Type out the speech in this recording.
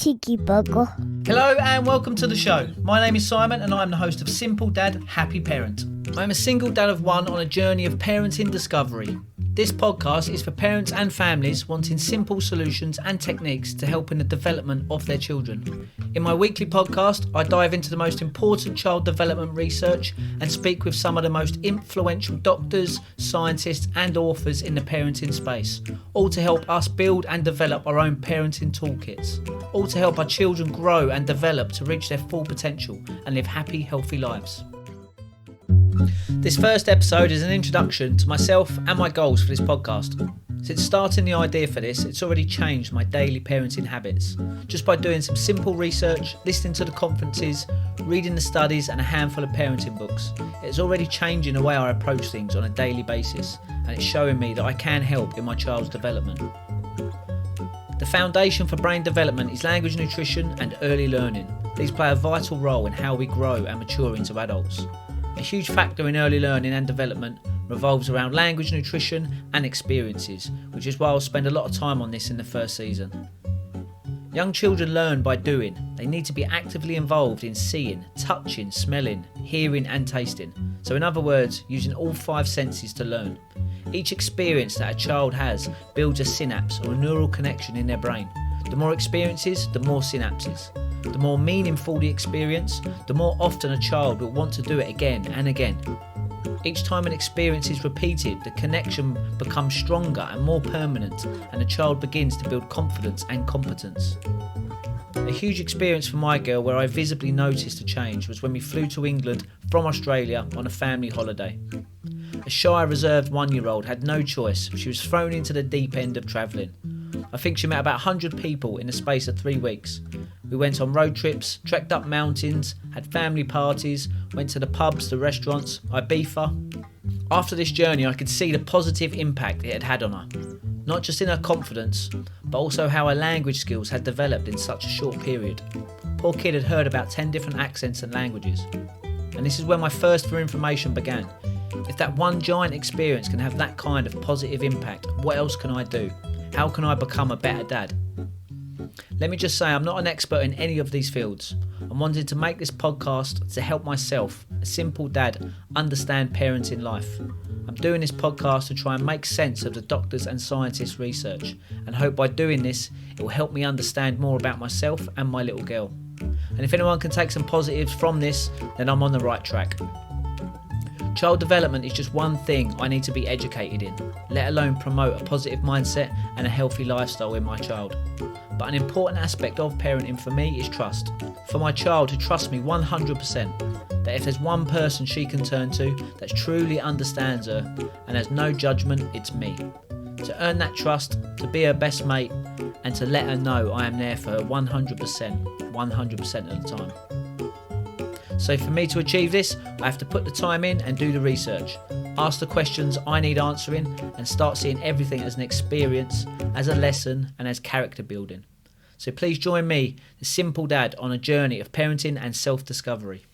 Tiki Burger. Hello and welcome to the show. My name is Simon and I'm the host of Simple Dad, Happy Parent. I'm a single dad of one on a journey of parenting discovery. This podcast is for parents and families wanting simple solutions and techniques to help in the development of their children. In my weekly podcast, I dive into the most important child development research and speak with some of the most influential doctors, scientists and authors in the parenting space, all to help us build and develop our own parenting toolkits, all to help our children grow and develop to reach their full potential and live happy, healthy lives. This first episode is an introduction to myself and my goals for this podcast. Since starting the idea for this, it's already changed my daily parenting habits. Just by doing some simple research, listening to the conferences, reading the studies and a handful of parenting books, it's already changing the way I approach things on a daily basis, and it's showing me that I can help in my child's development. The foundation for brain development is language nutrition and early learning. These play a vital role in how we grow and mature into adults. A huge factor in early learning and development revolves around language nutrition and experiences, which is why I'll spend a lot of time on this in the first season. Young children learn by doing. They need to be actively involved in seeing, touching, smelling, hearing and tasting. So in other words, using all 5 senses to learn. Each experience that a child has builds a synapse or a neural connection in their brain. The more experiences, the more synapses. The more meaningful the experience, the more often a child will want to do it again and again. Each time an experience is repeated, the connection becomes stronger and more permanent, and the child begins to build confidence and competence. A huge experience for my girl where I visibly noticed a change was when we flew to England from Australia on a family holiday. A shy, reserved 1-year-old had no choice. She was thrown into the deep end of travelling. I think she met about 100 people in the space of 3 weeks. We went on road trips, trekked up mountains, had family parties, went to the pubs, the restaurants, Ibiza. After this journey, I could see the positive impact it had had on her. Not just in her confidence, but also how her language skills had developed in such a short period. Poor kid had heard about 10 different accents and languages. And this is where my thirst for information began. If that one giant experience can have that kind of positive impact, what else can I do? How can I become a better dad? Let me just say I'm not an expert in any of these fields. I'm wanting to make this podcast to help myself, a simple dad, understand parenting life. I'm doing this podcast to try and make sense of the doctors and scientists' research, and hope by doing this it will help me understand more about myself and my little girl. And if anyone can take some positives from this, then I'm on the right track. Child development is just one thing I need to be educated in, let alone promote a positive mindset and a healthy lifestyle in my child. But an important aspect of parenting for me is trust. For my child to trust me 100%, that if there's one person she can turn to that truly understands her and has no judgment, it's me. To earn that trust, to be her best mate, and to let her know I am there for her 100% of the time. So for me to achieve this, I have to put the time in and do the research, ask the questions I need answering, and start seeing everything as an experience, as a lesson, and as character building. So please join me, the simple dad, on a journey of parenting and self-discovery.